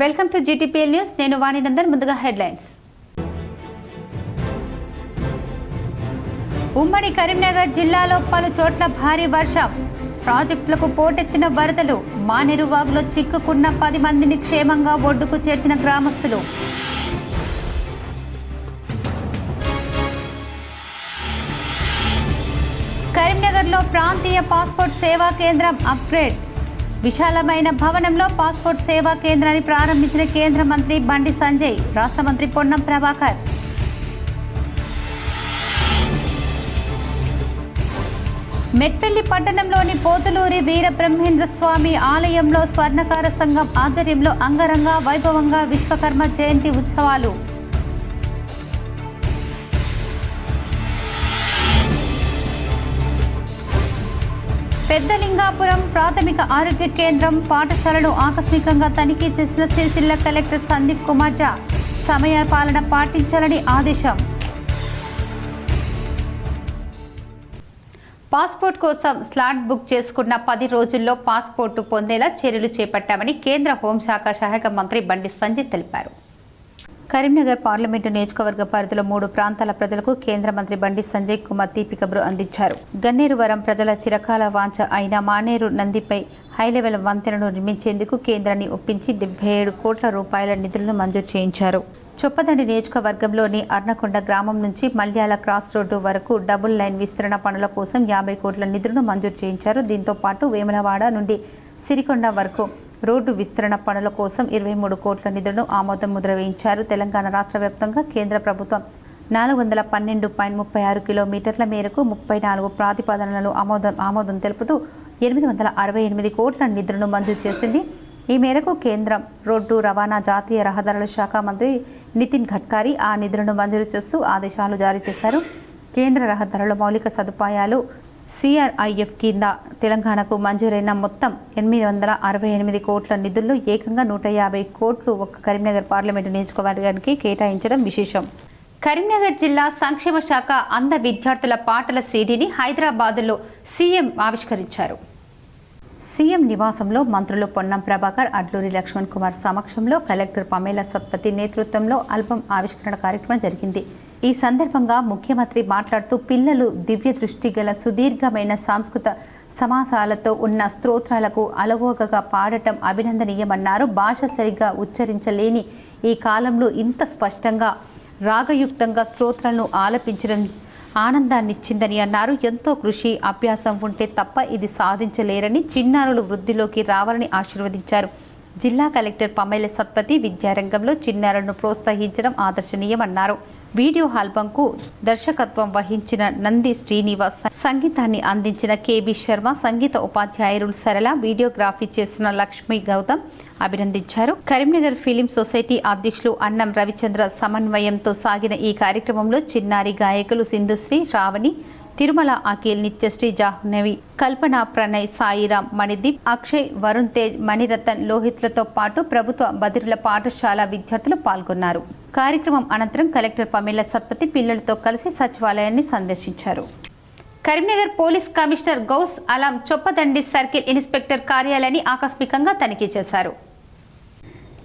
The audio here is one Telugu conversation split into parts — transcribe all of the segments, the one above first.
Welcome to GTPL news. నేను వాణినందన్. ముందుగా హెడ్లైన్స్. ఉమ్మడి కరీంనగర్ జిల్లాలో పలు చోట్ల భారీ వర్షం. ప్రాజెక్టులకు పోటెత్తిన వరదలు. మానేరు వాగులో చిక్కుకున్న 10 మందిని క్షేమంగా ఒడ్డుకు చేర్చిన గ్రామస్తులు. కరీంనగర్లో ప్రాంతీయ పాస్పోర్ట్ సేవా కేంద్రం అప్గ్రేడ్. విశాలమైన భవనంలో పాస్పోర్ట్ సేవా కేంద్రాన్ని ప్రారంభించిన కేంద్ర మంత్రి బండి సంజయ్, రాష్ట్ర మంత్రి పొన్నం ప్రభాకర్. మెట్పల్లి పట్టణంలోని పోతులూరి వీరబ్రహ్మేంద్ర స్వామి ఆలయంలో స్వర్ణకార సంఘం ఆధ్వర్యంలో అంగరంగ వైభవంగా విశ్వకర్మ జయంతి ఉత్సవాలు. పెద్దలింగాపురం ప్రాథమిక ఆరోగ్య కేంద్రం పాఠశాలను ఆకస్మికంగా తనిఖీ చేసిన సిరిసిల్ల కలెక్టర్ సందీప్ కుమార్ ఝా. సమయ పాలన పాటించాలని ఆదేశం. పాస్పోర్ట్ కోసం స్లాట్ బుక్ చేసుకున్న 10 రోజుల్లో పాస్పోర్టు పొందేలా చర్యలు చేపట్టామని కేంద్ర హోంశాఖ సహాయక మంత్రి బండి సంజయ్ తెలిపారు. కరీంనగర్ పార్లమెంటు నియోజకవర్గ పరిధిలో 3 ప్రాంతాల ప్రజలకు కేంద్ర మంత్రి బండి సంజయ్ కుమార్ తీపి కబురు అందించారు. గన్నేరువరం ప్రజల చిరకాల వాంఛ అయిన మానేరు నందిపై హైలెవెల్ వంతెనను నిర్మించేందుకు కేంద్రాన్ని ఒప్పించి 77 కోట్ల రూపాయల నిధులను మంజూరు చేయించారు. చొప్పదండి నియోజకవర్గంలోని అర్నకొండ గ్రామం నుంచి మల్యాల క్రాస్ రోడ్డు వరకు డబుల్ లైన్ విస్తరణ పనుల కోసం 50 కోట్ల నిధులను మంజూరు చేయించారు. దీంతో పాటు వేములవాడ నుండి సిరికొండ వరకు రోడ్డు విస్తరణ పనుల కోసం 23 కోట్ల నిధులను ఆమోదం ముద్ర వేయించారు. తెలంగాణ రాష్ట్ర వ్యాప్తంగా కేంద్ర ప్రభుత్వం 412.36 కిలోమీటర్ల మేరకు 34 ప్రతిపాదనలను ఆమోదం తెలుపుతూ 868 కోట్ల నిధులను మంజూరు చేసింది. ఈ మేరకు కేంద్ర రోడ్డు రవాణా జాతీయ రహదారుల శాఖ మంత్రి నితిన్ గడ్కరీ ఆ నిధులను మంజూరు చేస్తూ ఆదేశాలు జారీ చేశారు. కేంద్ర రహదారుల మౌలిక సదుపాయాలు సిఆర్ఐఎఫ్ కింద తెలంగాణకు మంజూరైన మొత్తం 868 కోట్ల నిధుల్లో ఏకంగా 150 కోట్లు ఒక్క కరీంనగర్ పార్లమెంటు నియోజకవర్గానికి కేటాయించడం విశేషం. కరీంనగర్ జిల్లా సంక్షేమ శాఖ అంధ విద్యార్థుల పాటల సీడీని హైదరాబాద్లో సీఎం ఆవిష్కరించారు. సీఎం నివాసంలో మంత్రులు పొన్నం ప్రభాకర్, అడ్లూరి లక్ష్మణ్ కుమార్ సమక్షంలో కలెక్టర్ పమేలా సత్పతి నేతృత్వంలో ఆల్బమ్ ఆవిష్కరణ కార్యక్రమం జరిగింది. ఈ సందర్భంగా ముఖ్యమంత్రి మాట్లాడుతూ పిల్లలు దివ్య దృష్టి గల సుదీర్ఘమైన సంస్కృత సమాసాలతో ఉన్న స్తోత్రాలకు అలవోకగా పాడటం అభినందనీయమన్నారు. భాష సరిగ్గా ఉచ్చరించలేని ఈ కాలంలో ఇంత స్పష్టంగా రాగయుక్తంగా స్తోత్రాలను ఆలపించడం ఆనందాన్నిచ్చిందని అన్నారు. ఎంతో కృషి అభ్యాసం ఉంటే తప్ప ఇది సాధించలేరని, చిన్నారులు వృద్ధిలోకి రావాలని ఆశీర్వదించారు. జిల్లా కలెక్టర్ పమేలా సత్పతి విద్యారంగంలో చిన్నారులను ప్రోత్సహించడం ఆదర్శనీయమన్నారు. వీడియో ఆల్బంకు దర్శకత్వం వహించిన నంది శ్రీనివాస్, సంగీతాన్ని అందించిన కేబి శర్మ, సంగీత ఉపాధ్యాయులు సరళ, వీడియోగ్రఫీ చేసిన లక్ష్మీ గౌతమ్ అభినందించారు. కరీంనగర్ ఫిలిం సొసైటీ అధ్యక్షులు అన్నం రవిచంద్ర సమన్వయంతో సాగిన ఈ కార్యక్రమంలో చిన్నారి గాయకులు సింధుశ్రీ, శ్రావణి, తిరుమల అఖిల్, నిత్యశ్రీ, జాహ్నవి, కల్పన, ప్రణయ్, సాయిరామ్, మణిదీప్, అక్షయ్, వరుణ్ తేజ్, మణిరతన్, లోహిత్లతో పాటు ప్రభుత్వ బదిరుల పాఠశాల విద్యార్థులు పాల్గొన్నారు. కార్యక్రమం అనంతరం కలెక్టర్ పమేలా సత్పతి పిల్లలతో కలిసి సచివాలయాన్ని సందర్శించారు. కరీంనగర్ పోలీస్ కమిషనర్ గౌస్ అలం చొప్పదండి సర్కిల్ ఇన్స్పెక్టర్ కార్యాలయాన్ని ఆకస్మికంగా తనిఖీ చేశారు.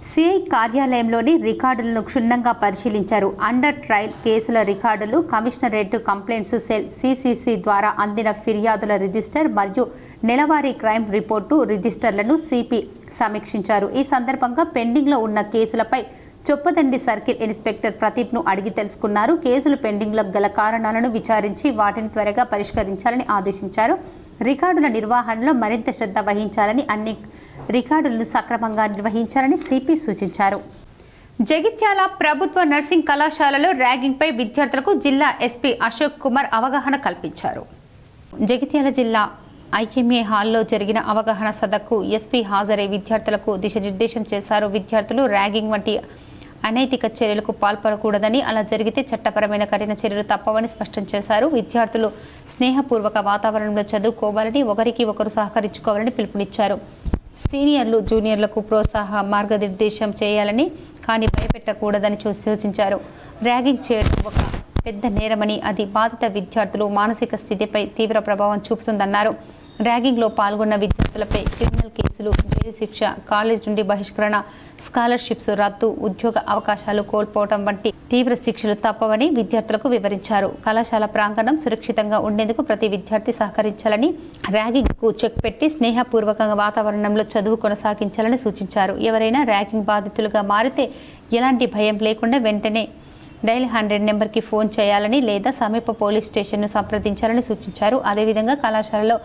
సిఐ కార్యాలయంలోని రికార్డులను క్షుణ్ణంగా పరిశీలించారు. అండర్ ట్రయల్ కేసుల రికార్డులు, కమిషనరేట్ కంప్లైంట్స్ సెల్ సిసిసి ద్వారా అందిన ఫిర్యాదుల రిజిస్టర్ మరియు నెలవారీ క్రైమ్ రిపోర్టు రిజిస్టర్లను సిపి సమీక్షించారు. ఈ సందర్భంగా పెండింగ్లో ఉన్న కేసులపై చొప్పదండి సర్కిల్ ఇన్స్పెక్టర్ ప్రదీప్ను అడిగి తెలుసుకున్నారు. కేసులు పెండింగ్లో గల కారణాలను విచారించి వాటిని త్వరగా పరిష్కరించాలని ఆదేశించారు. రికార్డుల నిర్వహణలో మరింత శ్రద్ధ వహించాలని, అన్ని రికార్డులను సక్రమంగా నిర్వహించాలని సిపి సూచించారు. జగిత్యాల ప్రభుత్వ నర్సింగ్ కళాశాలలో ర్యాగింగ్పై విద్యార్థులకు జిల్లా ఎస్పీ అశోక్ కుమార్ అవగాహన కల్పించారు. జగిత్యాల జిల్లా ఐఎంఏ హాల్లో జరిగిన అవగాహన సదస్సుకు ఎస్పీ హాజరై విద్యార్థులకు దిశానిర్దేశం చేశారు. విద్యార్థులు ర్యాగింగ్ వంటి అనైతిక చర్యలకు పాల్పడకూడదని, అలా జరిగితే చట్టపరమైన కఠిన చర్యలు తప్పవని స్పష్టం చేశారు. విద్యార్థులు స్నేహపూర్వక వాతావరణంలో చదువుకోవాలని, ఒకరికి ఒకరు సహకరించుకోవాలని పిలుపునిచ్చారు. సీనియర్లు జూనియర్లకు ప్రోత్సాహ మార్గనిర్దేశం చేయాలని, కానీ భయపెట్టకూడదని సూచించారు. ర్యాగింగ్ చేయడం ఒక పెద్ద నేరమని, అది బాధిత విద్యార్థులు మానసిక స్థితిపై తీవ్ర ప్రభావం చూపుతుందన్నారు. ర్యాగింగ్లో పాల్గొన్న విద్యార్థులపై క్రిమినల్ కేసులు, జైలు శిక్ష, కాలేజ్ నుండి బహిష్కరణ, స్కాలర్షిప్స్ రద్దు, ఉద్యోగ అవకాశాలు కోల్పోవడం వంటి తీవ్ర శిక్షలు తప్పవని విద్యార్థులకు వివరించారు. కళాశాల ప్రాంగణం సురక్షితంగా ఉండేందుకు ప్రతి విద్యార్థి సహకరించాలని, ర్యాగింగ్కు చెక్ పెట్టి స్నేహపూర్వకంగా వాతావరణంలో చదువు కొనసాగించాలని సూచించారు. ఎవరైనా ర్యాగింగ్ బాధితులుగా మారితే ఎలాంటి భయం లేకుండా వెంటనే డైల్ 100 నెంబర్కి ఫోన్ చేయాలని లేదా సమీప పోలీస్ స్టేషన్ను సంప్రదించాలని సూచించారు. అదేవిధంగా కళాశాలలో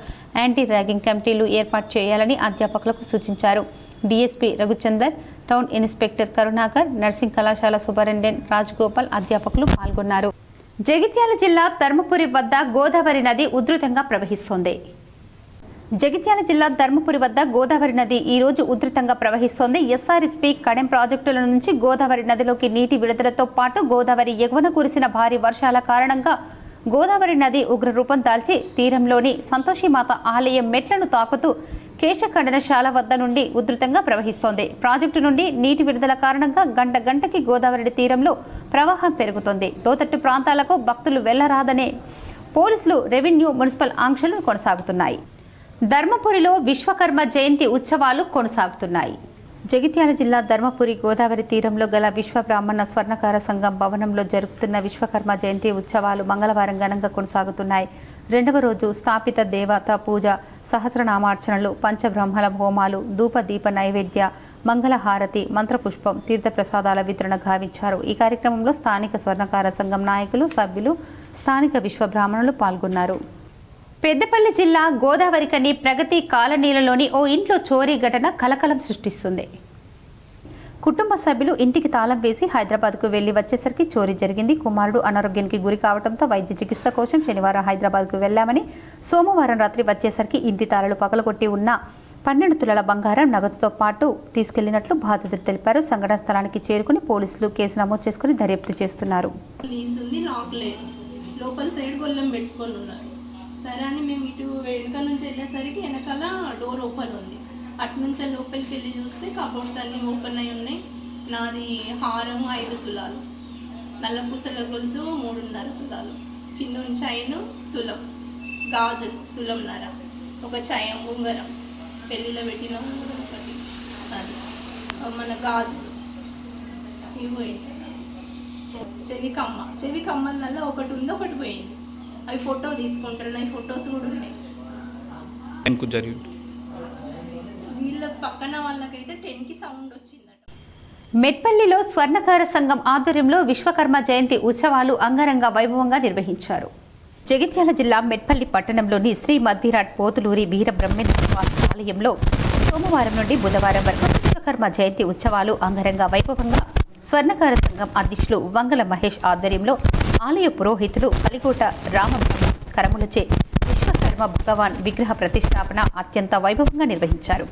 యాంటీ ర్యాగింగ్ కమిటీలు ఏర్పాటు చేయాలని అధ్యాపకులకు సూచించారు. DSP Raghuchander, town inspector Karunakar, nursing కళాశాల సూపరింటెండెంట్ రాజగోపాల్ అధ్యాపకులు పాల్గొన్నారు. జగిత్యాల జిల్లా ధర్మపురి వద్ద గోదావరి నది ఉధృతంగా ప్రవహిస్తోంది. జగిత్యాల జిల్లా ధర్మపురి వద్ద గోదావరి నది ఈ రోజు ఉధృతంగా ప్రవహిస్తోంది. ఎస్ఆర్ఎస్పీ కడెం ప్రాజెక్టుల నుంచి గోదావరి నదిలోకి నీటి విడుదలతో పాటు గోదావరి ఎగువన కురిసిన భారీ వర్షాల కారణంగా గోదావరి నది ఉగ్రరూపం దాల్చి తీరంలోని సంతోషిమాత ఆలయం మెట్లను తాకుతూ కేశఖండనశాల వద్ద నుండి ఉధృతంగా ప్రవహిస్తోంది. ప్రాజెక్టు నుండి నీటి విడుదల కారణంగా గంటకి గోదావరి తీరంలో ప్రవాహం పెరుగుతోంది. లోతట్టు ప్రాంతాలకు భక్తులు వెళ్లరాదనే పోలీసులు, రెవెన్యూ, మున్సిపల్ ఆంక్షలు కొనసాగుతున్నాయి. ధర్మపురిలో విశ్వకర్మ జయంతి ఉత్సవాలు కొనసాగుతున్నాయి. జగిత్యాల జిల్లా ధర్మపురి గోదావరి తీరంలో గల విశ్వ బ్రాహ్మణ స్వర్ణకార సంఘం భవనంలో జరుపుతున్న విశ్వకర్మ జయంతి ఉత్సవాలు మంగళవారం ఘనంగా కొనసాగుతున్నాయి. రెండవ రోజు స్థాపిత దేవత పూజ, సహస్రనామార్చనలు, పంచబ్రహ్మల హోమాలు, ధూప దీప నైవేద్య, మంగళహారతి, మంత్రపుష్పం, తీర్థప్రసాదాల వితరణ గావించారు. ఈ కార్యక్రమంలో స్థానిక స్వర్ణకార సంఘం నాయకులు, సభ్యులు, స్థానిక విశ్వ బ్రాహ్మణులు పాల్గొన్నారు. పెద్దపల్లి జిల్లా గోదావరికని ప్రగతి కాలనీలలోని ఓ ఇంట్లో చోరీ ఘటన కలకలం సృష్టిస్తుంది. కుటుంబ సభ్యులు ఇంటికి తాళం వేసి హైదరాబాద్కు వెళ్లి వచ్చేసరికి చోరీ జరిగింది. కుమారుడు అనారోగ్యానికి గురి కావడంతో వైద్య చికిత్స కోసం శనివారం హైదరాబాద్కు వెళ్లామని, సోమవారం రాత్రి వచ్చేసరికి ఇంటి తాళాలు పగలగొట్టి ఉన్న 12 తులాల బంగారం, నగదుతో పాటు తీసుకెళ్లినట్లు బాధితులు తెలిపారు. సంఘటన స్థలానికి చేరుకుని పోలీసులు కేసు నమోదు చేసుకుని దర్యాప్తు చేస్తున్నారు. సరే అని మేము ఇటు వెనుక నుంచి వెళ్ళేసరికి వెనకాల డోర్ ఓపెన్ ఉంది. అటు నుంచి లోపలికి వెళ్ళి చూస్తే కబోర్డ్స్ అన్నీ ఓపెన్ అయి ఉన్నాయి. నాది హారం 5 తులాలు, నల్ల పూసల గొలుసు 3.5 తులాలు, చిన్న చైను తులం, గాజులు తులంన్నర, ఒక చయం ఉంగరం, పెళ్ళిలో పెట్టిన ఉంగరం ఒకటి, అది మన గాజులు ఇవి పోయింది. చెవి కమ్మల ఒకటి ఉంది, ఒకటి పోయింది. అవి ఫోటో తీసుకుంటారు, అవి ఫొటోస్ కూడా ఉన్నాయి. వీళ్ళ పక్కన వాళ్ళకైతే 10కి సౌండ్ వచ్చిందట. మెట్పల్లిలో స్వర్ణకార సంఘం ఆధ్వర్యంలో విశ్వకర్మ జయంతి ఉత్సవాలు అంగరంగ వైభవంగా నిర్వహించారు. జగిత్యాల జిల్లా మెట్పల్లి పట్టణంలోని శ్రీ మధ్విరాట్ పోతులూరి వీర బ్రహ్మేంద్ర స్వామి ఆలయంలో సోమవారం నుండి బుధవారం వరకు విశ్వకర్మ జయంతి ఉత్సవాలు అంగరంగ వైభవంగా స్వర్ణకార సంఘం అధ్యక్షులు వంగల మహేష్ ఆధ్వర్యంలో ఆలయ పురోహితులు కలికోట రామభద్ర కరములచే విశ్వకర్మ భగవాన్ విగ్రహ ప్రతిష్టాపన అత్యంత వైభవంగా నిర్వహించారు.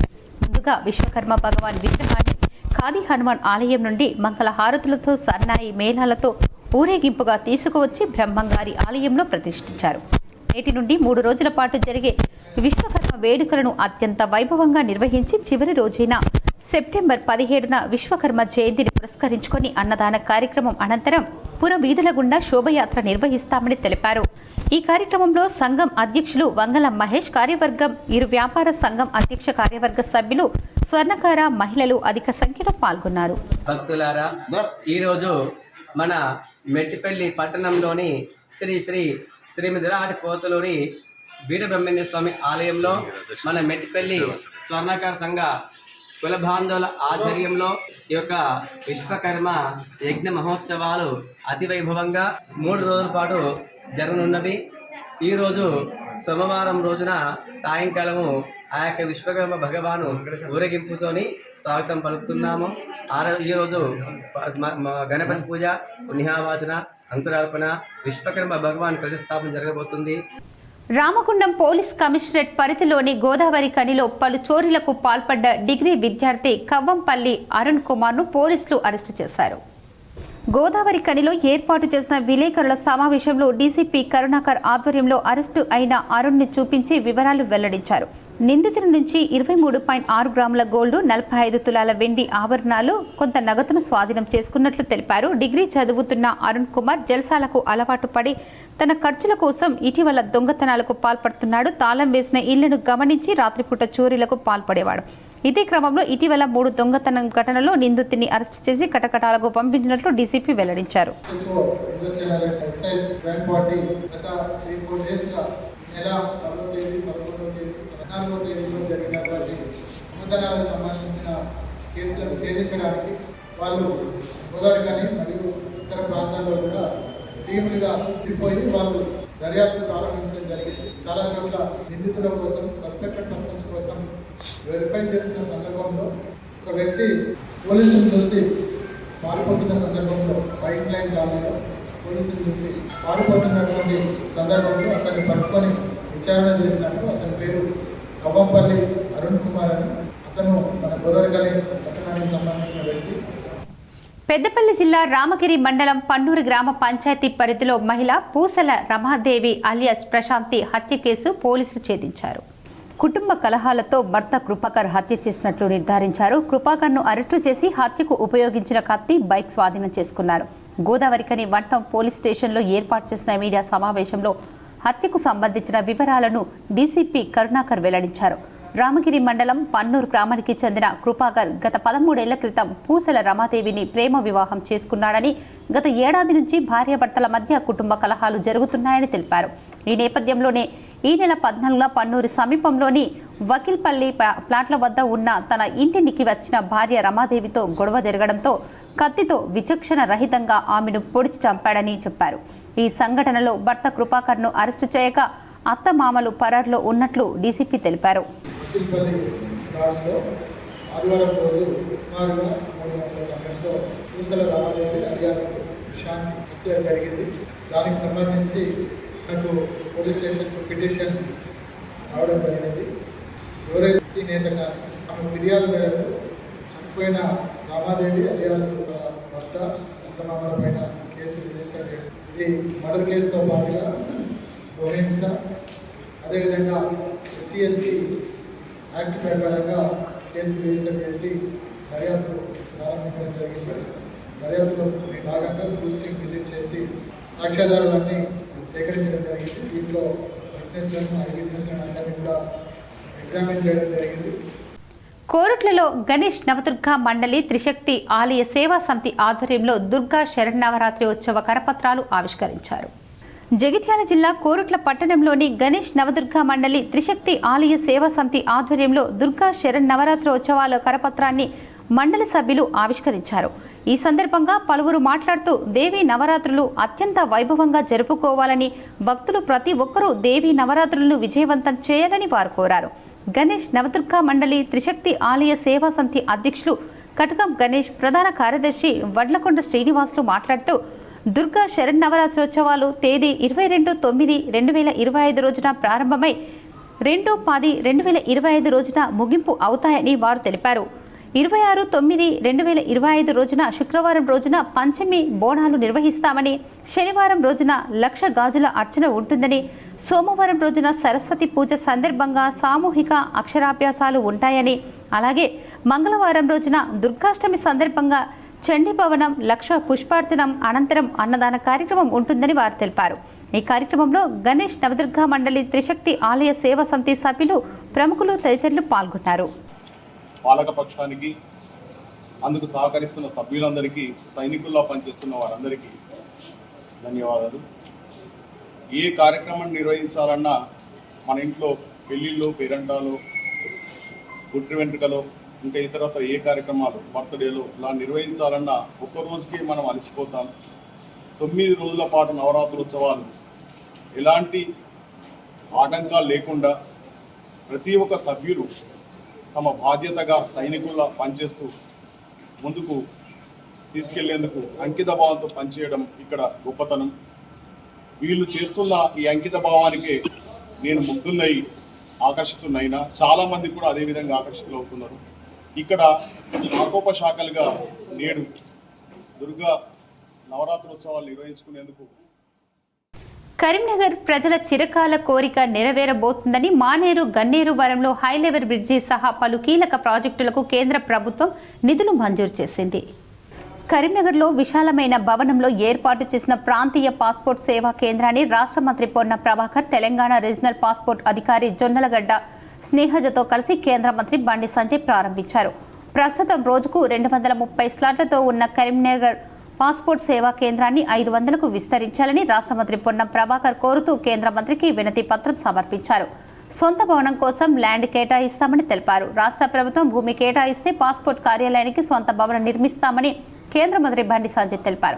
ముందుగా విశ్వకర్మ భగవాన్ విగ్రహాన్ని ఖాదీ హనుమాన్ ఆలయం నుండి మంగళ హారతులతో, సన్నాయి మేళాలతో ఊరేగింపుగా తీసుకువచ్చి బ్రహ్మంగారి ఆలయంలో ప్రతిష్ఠించారు. నేటి నుండి 3 రోజుల పాటు జరిగే విశ్వకర్మ వేడుకలను అత్యంత వైభవంగా నిర్వహించి చివరి రోజైన సెప్టెంబర్ 17న విశ్వకర్మ జయంతిని పురస్కరించుకొని అన్నదాన కార్యక్రమం అనంతరం పుర వీధుల గుండా శోభయాత్ర నిర్వహిస్తామని తెలిపారు. ఈ కార్యక్రమంలో సంఘం అధ్యక్షులు వంగల మహేష్, కార్యవర్గం, ఇరు వ్యాపార సంఘం అధ్యక్ష కార్యవర్గ సభ్యులు, స్వర్ణకార మహిళలు అధిక సంఖ్యలో పాల్గొన్నారు. భక్తులారా, ఈరోజు మన మెట్టిపల్లి పట్టణంలోని శ్రీ మధ్విరాట్ పోతులూరి వీర బ్రహ్మేంద్ర స్వామి ఆలయంలో మన మెట్టిపల్లి స్వర్ణకార సంఘ కుల బాంధవుల ఆధ్వర్యంలో ఈ యొక్క విశ్వకర్మ యజ్ఞ మహోత్సవాలు అతి వైభవంగా 3 రోజుల పాటు జరగనున్నవి. ఈరోజు సోమవారం రోజున సాయంకాలము ఆ యొక్క విశ్వకర్మ భగవాను ఊరేగింపుతోని స్వాగతం పలుకుతున్నాము. ఈరోజు గణపతి పూజ, పుణ్యావాచన, అంకురార్పణ, విశ్వకర్మ భగవాన్ ప్రతిష్టాపన జరగబోతుంది. రామగుండం పోలీస్ కమిషనరేట్ పరిధిలోని గోదావరి కనిలో పలు చోరీలకు పాల్పడ్డ డిగ్రీ విద్యార్థి కవ్వంపల్లి అరుణ్ కుమార్ను పోలీసులు అరెస్టు చేశారు. గోదావరి కనిలో ఏర్పాటు చేసిన విలేకరుల సమావేశంలో డీసీపీ కరుణాకర్ ఆధ్వర్యంలో అరెస్టు అయిన అరుణ్ని చూపించి వివరాలు వెల్లడించారు. నిందితుల నుంచి 23.6 గ్రాముల గోల్డ్, 45 తులాల వెండి ఆభరణాలు, కొంత నగదును స్వాధీనం చేసుకున్నట్లు తెలిపారు. డిగ్రీ చదువుతున్న అరుణ్ కుమార్ జల్సాలకు అలవాటు పడి తన ఖర్చుల కోసం ఇటీవల దొంగతనాలకు పాల్పడుతున్నాడు. తాళం వేసిన ఇళ్లను గమనించి రాత్రిపూట చోరీలకు పాల్పడేవాడు. ఇదే క్రమంలో ఇటీవల 3 దొంగతనం ఘటనలో నిందితుడిని అరెస్టు చేసి కటకటాలకు పంపించినట్లు డీసీపీ వెల్లడించారు. నెల 10వ తేదీ 11వ తేదీ 14వ తేదీలో జరిగినటువంటి దొంగతనాలకు సంబంధించిన కేసులను ఛేదించడానికి వాళ్ళు గోదావరికని మరియు ఇతర ప్రాంతాల్లో కూడా టీములుగా విడిపోయి వాళ్ళు దర్యాప్తు ప్రారంభించడం జరిగింది. చాలా చోట్ల నిందితుల కోసం, సస్పెక్టెడ్ పర్సన్స్ కోసం వెరిఫై చేస్తున్న సందర్భంలో ఒక వ్యక్తి పోలీసులు చూసి మారిపోతున్న సందర్భంలో వైట్ లైన్ కాలనీలో పోలీసులు చూసి పారిపోతున్నటువంటి సందర్భంలో అతన్ని పట్టుకొని విచారణ చేసినప్పుడు అతని పేరు కవ్వంపల్లి అరుణ్ కుమార్ అని, అతను మన గోదావరికని పట్టణానికి సంబంధించిన వ్యక్తి. పెద్దపల్లి జిల్లా రామగిరి మండలం పన్నూరు గ్రామ పంచాయతీ పరిధిలో మహిళ పూసల రమాదేవి అలియాస్ ప్రశాంతి హత్య కేసు పోలీసులు ఛేదించారు. కుటుంబ కలహాలతో భర్త కృపాకర్ హత్య చేసినట్లు నిర్ధారించారు. కృపాకర్ను అరెస్టు చేసి హత్యకు ఉపయోగించిన కత్తి, బైక్ స్వాధీనం చేసుకున్నారు. గోదావరికని వంటం పోలీస్ స్టేషన్లో ఏర్పాటు చేసిన మీడియా సమావేశంలో హత్యకు సంబంధించిన వివరాలను డీసీపీ కరుణాకర్ వెల్లడించారు. రామగిరి మండలం పన్నూరు గ్రామానికి చెందిన కృపాకర్ గత 13 ఏళ్ల క్రితం పూసల రమాదేవిని ప్రేమ వివాహం చేసుకున్నాడని, గత ఏడాది నుంచి భార్యాభర్తల మధ్య కుటుంబ కలహాలు జరుగుతున్నాయని తెలిపారు. ఈ నేపథ్యంలోనే ఈ నెల 14న పన్నూరు సమీపంలోని వకీల్పల్లి ప్లాట్ల వద్ద ఉన్న తన ఇంటికి వచ్చిన భార్య రమాదేవితో గొడవ జరగడంతో కత్తితో విచక్షణ రహితంగా ఆమెను పొడిచి చంపాడని చెప్పారు. ఈ సంఘటనలో భర్త కృపాకర్ను అరెస్టు చేయక అత్తమామలు పరారులో ఉన్నట్లు డీసీపీ తెలిపారు. ఆదివారం రోజు సుమారుగా 3 గంటల సమయంలో పూసల రామాదేవి అలియాస్ శాంతి హత్య జరిగింది. దానికి సంబంధించి నాకు పోలీస్ స్టేషన్కు పిటిషన్ రావడం జరిగింది. ఎవరైతే నేతగా ఆమె ఫిర్యాదు మేరకు చనిపోయిన రామాదేవి అలియాస్ భర్త అత్తమామల పైన కేసు రిజిస్టర్ చేయడం. ఇది మర్డర్ కేసుతో పాటుగా గృహహింస, అదేవిధంగా SC/ST యాక్ట్ ప్రకారంగా కేసు రిజిస్టర్ చేసి దర్యాప్తు ప్రారంభించడం జరిగింది. దర్యాప్తులో భాగంగా క్రూస్టింగ్ విజిట్ చేసి సాక్ష్యాధారాలన్నీ సేకరించడం జరిగింది. దీంట్లో విట్నెస్లను, ఐ విట్నెస్లను అందరినీ కూడా ఎగ్జామిన్ చేయడం జరిగింది. కోరుట్లలో గణేష్ నవదుర్గా మండలి త్రిశక్తి ఆలయ సేవా సమితి ఆధ్వర్యంలో దుర్గా శరన్నవరాత్రి ఉత్సవ కరపత్రాలు ఆవిష్కరించారు. జగిత్యాల జిల్లా కోరుట్ల పట్టణంలోని గణేష్ నవదుర్గా మండలి త్రిశక్తి ఆలయ సేవా సమితి ఆధ్వర్యంలో దుర్గా శరన్నవరాత్రోత్సవాల కరపత్రాన్ని మండలి సభ్యులు ఆవిష్కరించారు. ఈ సందర్భంగా పలువురు మాట్లాడుతూ దేవీ నవరాత్రులు అత్యంత వైభవంగా జరుపుకోవాలని, భక్తులు ప్రతి ఒక్కరూ దేవీ నవరాత్రులను విజయవంతం చేయాలని వారు కోరారు. గణేష్ నవదుర్గా మండలి త్రిశక్తి ఆలయ సేవా సమితి అధ్యక్షులు కటకం గణేష్, ప్రధాన కార్యదర్శి వడ్లకొండ శ్రీనివాసులు మాట్లాడుతూ దుర్గా శరన్నవరాత్రోత్సవాలు తేదీ 22/9/2025 రోజున ప్రారంభమై 2/10/2025 రోజున ముగింపు అవుతాయని వారు తెలిపారు. 26/9/2025 రోజున శుక్రవారం రోజున పంచమి బోనాలు నిర్వహిస్తామని, శనివారం రోజున 1,00,000 గాజుల అర్చన ఉంటుందని, సోమవారం రోజున సరస్వతి పూజ సందర్భంగా సామూహిక అక్షరాభ్యాసాలు ఉంటాయని, అలాగే మంగళవారం రోజున దుర్గాష్టమి సందర్భంగా చండీ భవనం 1,00,000 పుష్పార్చనం అనంతరం అన్నదాన కార్యక్రమం ఉంటుందని వారు తెలిపారు. ఈ కార్యక్రమంలో గణేష్ నవదుర్గా మండలి త్రిశక్తి ఆలయ సేవా సమితి సభ్యులు, ప్రముఖులు తదితరులు పాల్గొన్నారు. పాలకపక్షానికి, అందుకు సహకరిస్తున్న సభ్యులందరికీ, సైనికుల్లో పనిచేస్తున్న వారందరికీ ధన్యవాదాలు. ఏ కార్యక్రమం నిర్వహించాలన్నా మన ఇంట్లో పెళ్ళిళ్ళు, పేరంటాలు, పుట్టిన వెంట్రుకలు, ఇంకా ఇతరత్ర ఏ కార్యక్రమాలు, బర్త్డేలు ఇలా నిర్వహించాలన్నా ఒక్క రోజుకి మనం అలసిపోతాం. 9 రోజుల పాటు నవరాత్రోత్సవాలు ఎలాంటి ఆటంకాలు లేకుండా ప్రతి ఒక్క సభ్యులు తమ బాధ్యతగా సైనికుల్లా పనిచేస్తూ ముందుకు తీసుకెళ్లేందుకు అంకిత భావంతో పనిచేయడం ఇక్కడ గొప్పతనం. వీళ్ళు చేస్తున్న ఈ అంకిత భావానికే నేను ముగ్ధున్నై ఆకర్షితున్నైనా చాలామంది కూడా అదేవిధంగా ఆకర్షితులు అవుతున్నారు. ఇక్కడ శాఖోపశాఖలుగా నేడు దుర్గా నవరాత్రోత్సవాలు నిర్వహించుకునేందుకు కరీంనగర్ ప్రజల చిరకాల కోరిక నెరవేరబోతుందని మానేరు గన్నేరు వరంలో హైలెవెల్ బ్రిడ్జి సహా పలు కీలక ప్రాజెక్టులకు కేంద్ర ప్రభుత్వం నిధులు మంజూరు చేసింది. కరీంనగర్లో విశాలమైన భవనంలో ఏర్పాటు చేసిన ప్రాంతీయ పాస్పోర్ట్ సేవా కేంద్రాన్ని రాష్ట్ర మంత్రి పొన్న ప్రభాకర్, తెలంగాణ రీజనల్ పాస్పోర్ట్ అధికారి జొన్నలగడ్డ స్నేహజతో కలిసి కేంద్ర మంత్రి బండి సంజయ్ ప్రారంభించారు. ప్రస్తుతం రోజుకు 230 స్లాట్లతో ఉన్న కరీంనగర్ పాస్పోర్ట్ సేవా కేంద్రాన్ని 500కు విస్తరించాలని రాష్ట్ర మంత్రి పొన్నం ప్రభాకర్ కోరుతూ కేంద్ర మంత్రికి వినతి పత్రం సమర్పించారు. సొంత భవనం కోసం ల్యాండ్ కేటాయిస్తామని తెలిపారు. రాష్ట్ర ప్రభుత్వం భూమి కేటాయిస్తే పాస్పోర్ట్ కార్యాలయానికి సొంత భవనం నిర్మిస్తామని కేంద్ర మంత్రి బండి సంజయ్ తెలిపారు.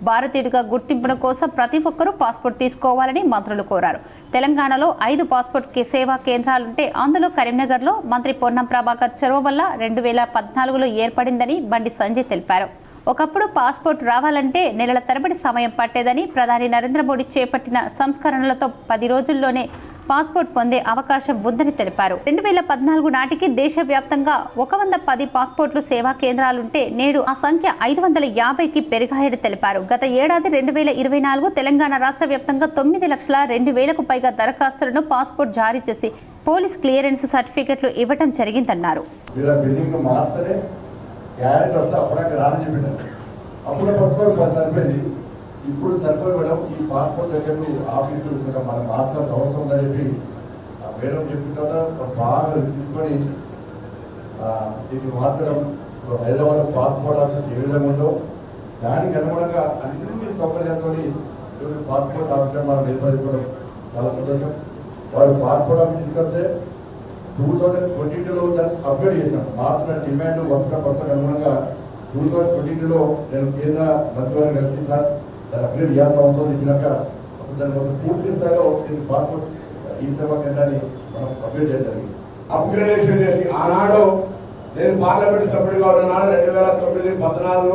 భారతీయుడిగా గుర్తింపుల కోసం ప్రతి ఒక్కరూ పాస్పోర్ట్ తీసుకోవాలని మంత్రులు కోరారు. తెలంగాణలో 5 పాస్పోర్ట్ సేవా కేంద్రాలుంటే అందులో కరీంనగర్లో మంత్రి పొన్నం ప్రభాకర్ చొరవ వల్ల 2014లో ఏర్పడిందని బండి సంజయ్ తెలిపారు. ఒకప్పుడు పాస్పోర్ట్ రావాలంటే నెలల తరబడి సమయం పట్టేదని, ప్రధాని నరేంద్ర మోడీ చేపట్టిన సంస్కరణలతో 10 రోజుల్లోనే పాస్పోర్ట్ పొందే అవకాశం ఉందని తెలిపారు. 2014 నాటికి దేశవ్యాప్తంగా 110 పాస్పోర్ట్లు సేవా కేంద్రాలుంటే నేడు ఆ సంఖ్య 550కి పెరిగాయని తెలిపారు. గత ఏడాది 2024 తెలంగాణ రాష్ట్ర వ్యాప్తంగా 9,02,000కు పైగా దరఖాస్తులను పాస్పోర్ట్ జారీ చేసి పోలీస్ క్లియరెన్స్ సర్టిఫికెట్లు ఇవ్వడం జరిగిందన్నారు. ఇప్పుడు సరిపోయి మేడం ఈ పాస్పోర్ట్ దగ్గర ఆఫీసులు మనం మార్చాల్సిన అవసరం ఉందని చెప్పి మేడం చెప్పిన తర్వాత బాగా తీసుకొని దీన్ని మార్చడం. హైదరాబాద్ పాస్పోర్ట్ ఆఫీస్ ఏ విధంగా ఉందో దానికి అనుగుణంగా అన్ని సౌకర్యాలతో పాస్పోర్ట్ ఆఫీసర్ మనం ఏర్పరచుకోవడం చాలా సంతోషం. వారు పాస్పోర్ట్ ఆఫీస్ తీసుకొస్తే 2022లో దాన్ని అప్గ్రేడ్ చేశాం. మారుతున్న డిమాండ్ కొత్తకు అనుగుణంగా 2022లో నేను కేంద్ర మంత్రివర్గం కలిసి సార్ దాన్ని అప్గ్రేడ్ చేయాల్సిన అవసరం చెప్పినాక దాని ఒక పూర్తి స్థాయిలో పాస్పోర్ట్ ఈ సేవా కేంద్రాన్ని మనం అప్గ్రేడ్ చేయడం జరిగింది. అప్గ్రేడేషన్ చేసి ఆనాడు నేను పార్లమెంట్ సభ్యుడిగా ఉన్నాను 2009-14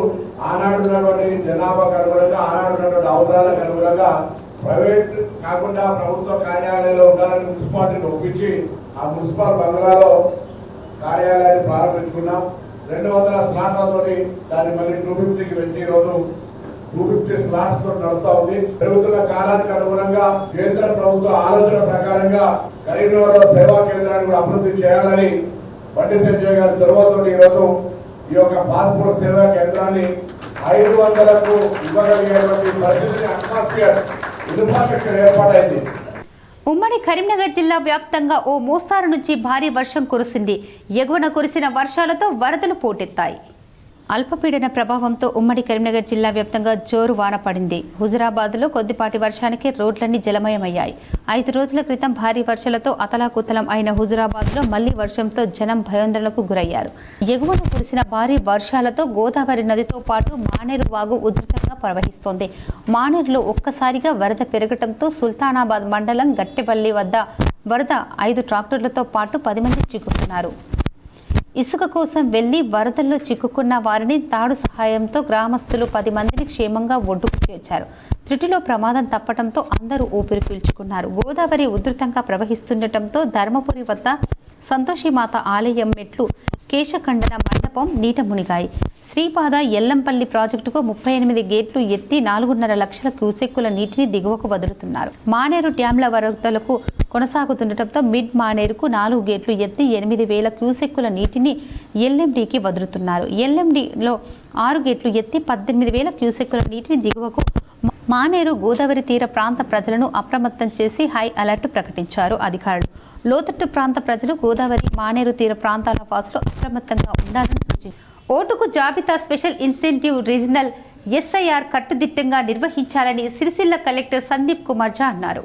ఆనాడు ఉన్నటువంటి జనాభాకు అనుగుణంగా ఆనాడు ఉన్నటువంటి అవసరాలకు అనుగుణంగా ప్రైవేట్ కాకుండా ప్రభుత్వ కార్యాలయాల్లో ఉండాలని మున్సిపాలిటీని ఒప్పించి ఆ మున్సిపల్ బంగ్లాలో కార్యాలయాన్ని ప్రారంభించుకున్నాం. 200 స్లాట్లతో దాన్ని మళ్ళీ 250కి పెంచి ఈరోజు 250 స్లాట్స్ తో నడుస్తా ఉంది. పెరుగుతున్న కాలానికి అనుగుణంగా కేంద్ర ప్రభుత్వ ఆలోచన ప్రకారంగా కరీంనగర్లో సేవా కేంద్రాన్ని కూడా అభివృద్ధి చేయాలని బండి సంజయ్ గారి చొరవతో ఈరోజు ఈ యొక్క పాస్పోర్ట్ సేవా కేంద్రాన్ని 500కు ఇవ్వగలిగేటువంటి పరిస్థితిని అట్మాస్ఫియర్ ఇన్ఫ్రాస్ట్రక్చర్ ఏర్పాటైంది. ఉమ్మడి కరీంనగర్ జిల్లా వ్యాప్తంగా ఓ మోస్తారు నుంచి భారీ వర్షం కురిసింది. ఎగువన కురిసిన వర్షాలతో వరదలు పోటెత్తాయి. అల్పపీడన ప్రభావంతో ఉమ్మడి కరీంనగర్ జిల్లా వ్యాప్తంగా జోరు వాన పడింది. హుజురాబాద్లో కొద్దిపాటి వర్షానికి రోడ్లన్నీ జలమయమయ్యాయి. 5 రోజుల క్రితం భారీ వర్షాలతో అతలాకుతలం అయిన హుజురాబాద్లో మళ్లీ వర్షంతో జనం భయాందోళనకు గురయ్యారు. ఎగువన కురిసిన భారీ వర్షాలతో గోదావరి నదితో పాటు మానేరు వాగు ఉధృతంగా ప్రవహిస్తోంది. మానేరులో ఒక్కసారిగా వరద పెరగడంతో సుల్తానాబాద్ మండలం గట్టెపల్లి వద్ద వరద 5 ట్రాక్టర్లతో పాటు 10 మంది చిక్కుకున్నారు. ఇసుక కోసం వెళ్లి వరదల్లో చిక్కుకున్న వారిని తాడు సహాయంతో గ్రామస్తులు 10 మందిని క్షేమంగా ఒడ్డుకు చేర్చారు. త్రుటిలో ప్రమాదం తప్పడంతో అందరూ ఊపిరి పీల్చుకున్నారు. గోదావరి ఉధృతంగా ప్రవహిస్తుండటంతో ధర్మపురి వద్ద సంతోషిమాత ఆలయం మెట్లు కేశఖండన మండపం నీట మునిగాయి. శ్రీపాద ఎల్లంపల్లి ప్రాజెక్టుకు 38 గేట్లు ఎత్తి 4.5 లక్షల క్యూసెక్కుల నీటిని దిగువకు వదులుతున్నారు. మానేరు డ్యాంల వరదలకు కొనసాగుతుండటంతో మిడ్ మానేరుకు 4 గేట్లు ఎత్తి 8,000 క్యూసెక్కుల నీటిని ఎల్ఎండికి వదులుతున్నారు. ఎల్ఎండిలో 6 గేట్లు ఎత్తి 18,000 క్యూసెక్కుల నీటిని దిగువకు. మానేరు గోదావరి తీర ప్రాంత ప్రజలను అప్రమత్తం చేసి హై అలర్ట్ ప్రకటించారు అధికారులు. లోతట్టు ప్రాంత ప్రజలు గోదావరి మానేరు తీర ప్రాంతాల వాసులు అప్రమత్తంగా ఉండాలని సూచించారు. ఓటుకు జాబితా స్పెషల్ ఇన్సెంటివ్ రీజనల్ ఎస్ఐఆర్ కట్టుదిట్టంగా నిర్వహించాలని సిరిసిల్ల కలెక్టర్ సందీప్ కుమార్ ఝా అన్నారు.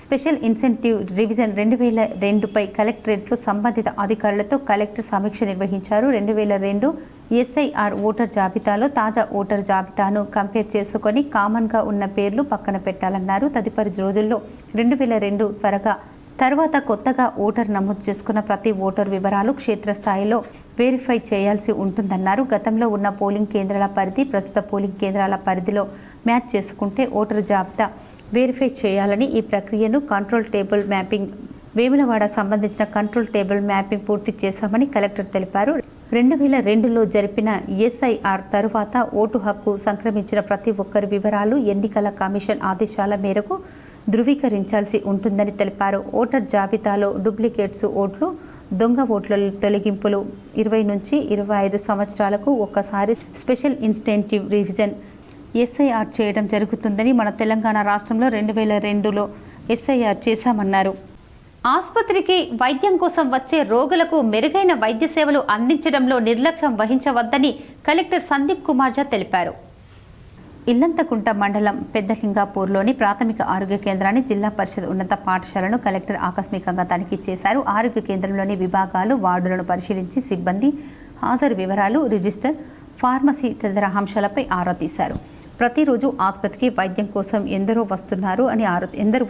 స్పెషల్ ఇన్సెంటివ్ రివిజన్ 2002పై కలెక్టరేట్లో సంబంధిత అధికారులతో కలెక్టర్ సమీక్ష నిర్వహించారు. 2002 ఎస్ఐఆర్ ఓటర్ జాబితాలో తాజా ఓటర్ జాబితాను కంపేర్ చేసుకొని కామన్గా ఉన్న పేర్లు పక్కన పెట్టాలన్నారు. తదుపరి రోజుల్లో 2002 తర్వాత కొత్తగా ఓటర్ నమోదు చేసుకున్న ప్రతి ఓటర్ వివరాలు క్షేత్రస్థాయిలో వెరిఫై చేయాల్సి ఉంటుందన్నారు. గతంలో ఉన్న పోలింగ్ కేంద్రాల పరిధి ప్రస్తుత పోలింగ్ కేంద్రాల పరిధిలో మ్యాచ్ చేసుకుంటే ఓటర్ జాబితా వెరిఫై చేయాలని ఈ ప్రక్రియను కంట్రోల్ టేబుల్ మ్యాపింగ్ వేములవాడ సంబంధించిన కంట్రోల్ టేబుల్ మ్యాపింగ్ పూర్తి చేశామని కలెక్టర్ తెలిపారు. 2002లో జరిపిన ఎస్ఐఆర్ తరువాత ఓటు హక్కు సంక్రమించిన ప్రతి ఒక్కరి వివరాలు ఎన్నికల కమిషన్ ఆదేశాల మేరకు ధృవీకరించాల్సి ఉంటుందని తెలిపారు. ఓటర్ జాబితాలో డూప్లికేట్స్ ఓట్లు, దొంగ ఓట్ల తొలగింపులు 20 నుంచి 25 సంవత్సరాలకు ఒక్కసారి స్పెషల్ ఇన్స్టెంటివ్ రివిజన్ ఎస్ఐఆర్ చేయడం జరుగుతుందని మన తెలంగాణ రాష్ట్రంలో 2002లో ఎస్ఐఆర్ చేశామన్నారు. ఆసుపత్రికి వైద్యం కోసం వచ్చే రోగులకు మెరుగైన వైద్య సేవలు అందించడంలో నిర్లక్ష్యం వహించవద్దని కలెక్టర్ సందీప్ కుమార్ ఝా తెలిపారు. ఇల్లంతకుంట మండలం పెద్దలింగాపూర్లోని ప్రాథమిక ఆరోగ్య కేంద్రాన్ని, జిల్లా పరిషత్ ఉన్నత పాఠశాలను కలెక్టర్ ఆకస్మికంగా తనిఖీ చేశారు. ఆరోగ్య కేంద్రంలోని విభాగాలు, వార్డులను పరిశీలించి సిబ్బంది హాజరు వివరాలు, రిజిస్టర్, ఫార్మసీ తదితర అంశాలపై ఆరా తీశారు. ప్రతిరోజు ఆసుపత్రికి వైద్యం కోసం ఎందరో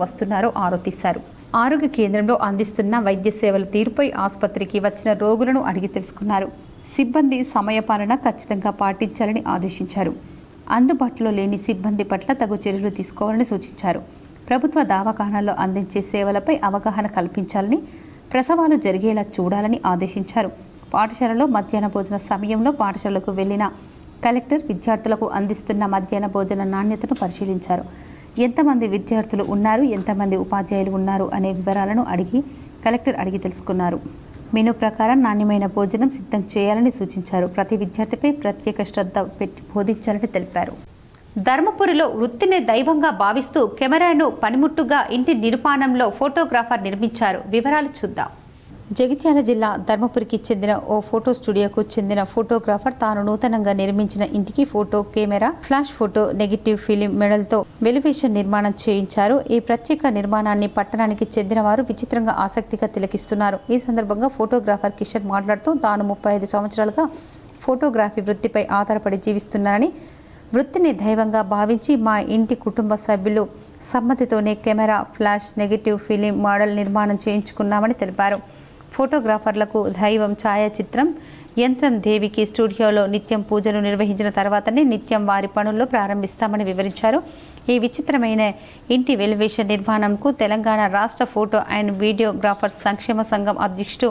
వస్తున్నారో ఆరా తీశారు. ఆరోగ్య కేంద్రంలో అందిస్తున్న వైద్య సేవల తీరుపై ఆసుపత్రికి వచ్చిన రోగులను అడిగి తెలుసుకున్నారు. సిబ్బంది సమయపాలన ఖచ్చితంగా పాటించాలని ఆదేశించారు. అందుబాటులో లేని సిబ్బంది పట్ల తగు చర్యలు తీసుకోవాలని సూచించారు. ప్రభుత్వ దవాఖానాల్లో అందించే సేవలపై అవగాహన కల్పించాలని, ప్రసవాలు జరిగేలా చూడాలని ఆదేశించారు. పాఠశాలలో మధ్యాహ్న భోజన సమయంలో పాఠశాలకు వెళ్లిన కలెక్టర్ విద్యార్థులకు అందిస్తున్న మధ్యాహ్న భోజన నాణ్యతను పరిశీలించారు. ఎంతమంది విద్యార్థులు ఉన్నారు, ఎంతమంది ఉపాధ్యాయులు ఉన్నారు అనే వివరాలను కలెక్టర్ అడిగి తెలుసుకున్నారు. మెనూ ప్రకారం నాణ్యమైన భోజనం సిద్ధం చేయాలని సూచించారు. ప్రతి విద్యార్థిపై ప్రత్యేక శ్రద్ధ పెట్టి బోధించాలని తెలిపారు. ధర్మపురిలో వృత్తిని దైవంగా భావిస్తూ కెమెరాను పనిముట్టుగా ఇంటి నిర్మాణంలో ఫోటోగ్రాఫర్ నిర్మించారు. వివరాలు చూద్దాం. జగిత్యాల జిల్లా ధర్మపురికి చెందిన ఓ ఫోటో స్టూడియోకు చెందిన ఫోటోగ్రాఫర్ తాను నూతనంగా నిర్మించిన ఇంటికి photo camera, flash photo, negative film మెడల్తో వెలివేషన్ నిర్మాణం చేయించారు. ఈ ప్రత్యేక నిర్మాణాన్ని పట్టణానికి చెందిన వారు విచిత్రంగా ఆసక్తిగా తిలకిస్తున్నారు. ఈ సందర్భంగా ఫోటోగ్రాఫర్ కిషన్ మాట్లాడుతూ తాను 35 సంవత్సరాలుగా ఫోటోగ్రఫీ వృత్తిపై ఆధారపడి జీవిస్తున్నానని, వృత్తిని దైవంగా భావించి మా ఇంటి కుటుంబ సభ్యులు సమ్మతితోనే camera, flash, negative film model నిర్మాణం చేయించుకున్నామని తెలిపారు. ఫోటోగ్రాఫర్లకు దైవం ఛాయాచిత్రం యంత్రం దేవికి స్టూడియోలో నిత్యం పూజలు నిర్వహించిన తర్వాతనే నిత్యం వారి పనుల్లో ప్రారంభిస్తామని వివరించారు. ఈ విచిత్రమైన ఇంటి వెలివేషన్ నిర్మాణంకు తెలంగాణ రాష్ట్ర ఫోటో అండ్ వీడియోగ్రాఫర్స్ సంక్షేమ సంఘం అధ్యక్షుడు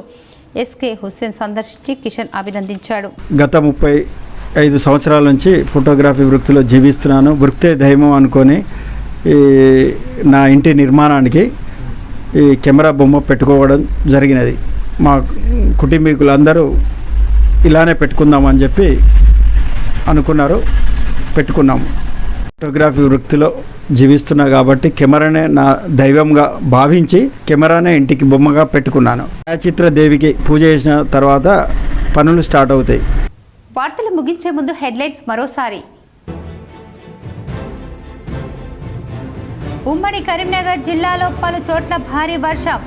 ఎస్కే హుస్సేన్ సందర్శించి కిషన్ అభినందించాడు. గత 35 సంవత్సరాల నుంచి ఫోటోగ్రఫీ వృత్తిలో జీవిస్తున్నాను. వృత్తే దైవం అనుకొని నా ఇంటి నిర్మాణానికి ఈ కెమెరా బొమ్మ పెట్టుకోవడం జరిగినది. మా కుటుంబీకులందరూ ఇలానే పెట్టుకుందామని చెప్పి అనుకున్నారు, పెట్టుకున్నాము. ఫోటోగ్రఫీ వృత్తిలో జీవిస్తున్నా కాబట్టి కెమెరానే నా దైవంగా భావించి కెమెరానే ఇంటికి బొమ్మగా పెట్టుకున్నాను. ఛాయాచిత్ర దేవికి పూజ చేసిన తర్వాత పనులు స్టార్ట్ అవుతాయి. వార్తలు ముగించే ముందు హెడ్లైన్స్ మరోసారి. ఉమ్మడి కరీంనగర్ జిల్లాలో పలు చోట్ల భారీ వర్షం,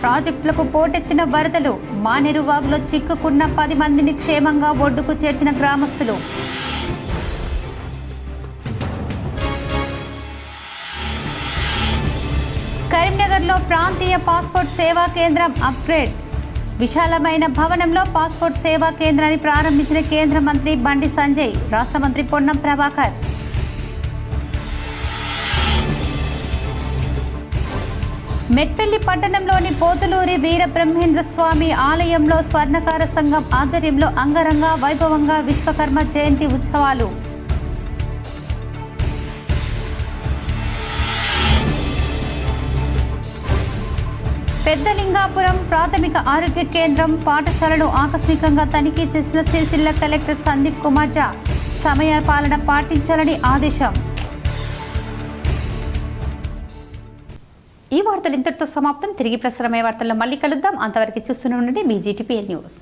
ప్రాజెక్టులకు పోటెత్తిన వరదలు, మానేరు వాగులో చిక్కుకున్న 10 మందిని క్షేమంగా ఒడ్డుకు చేర్చిన గ్రామస్తులు. కరీంనగర్లో ప్రాంతీయ పాస్పోర్ట్ సేవా కేంద్రం అప్గ్రేడ్, విశాలమైన భవనంలో పాస్పోర్ట్ సేవా కేంద్రాన్ని ప్రారంభించిన కేంద్ర మంత్రి బండి సంజయ్, రాష్ట్ర మంత్రి పొన్నం ప్రభాకర్. మెట్పల్లి పట్టణంలోని పోతులూరి వీర బ్రహ్మేంద్ర స్వామి ఆలయంలో స్వర్ణకార సంఘం ఆధ్వర్యంలో అంగరంగ వైభవంగా విశ్వకర్మ జయంతి ఉత్సవాలు. పెద్దలింగాపురం ప్రాథమిక ఆరోగ్య కేంద్రం, పాఠశాలను ఆకస్మికంగా తనిఖీ చేసిన సిరిసిల్ల కలెక్టర్ సందీప్ కుమార్ ఝా, సమయ పాలన పాటించాలని ఆదేశం. ఈ వార్తలు ఇంతటితో సమాప్తం. తిరిగి ప్రసారమయ్యే వార్తల్లో మళ్ళీ కలుద్దాం. అంతవరకు చూస్తూనే ఉండండి మీ GTPL న్యూస్.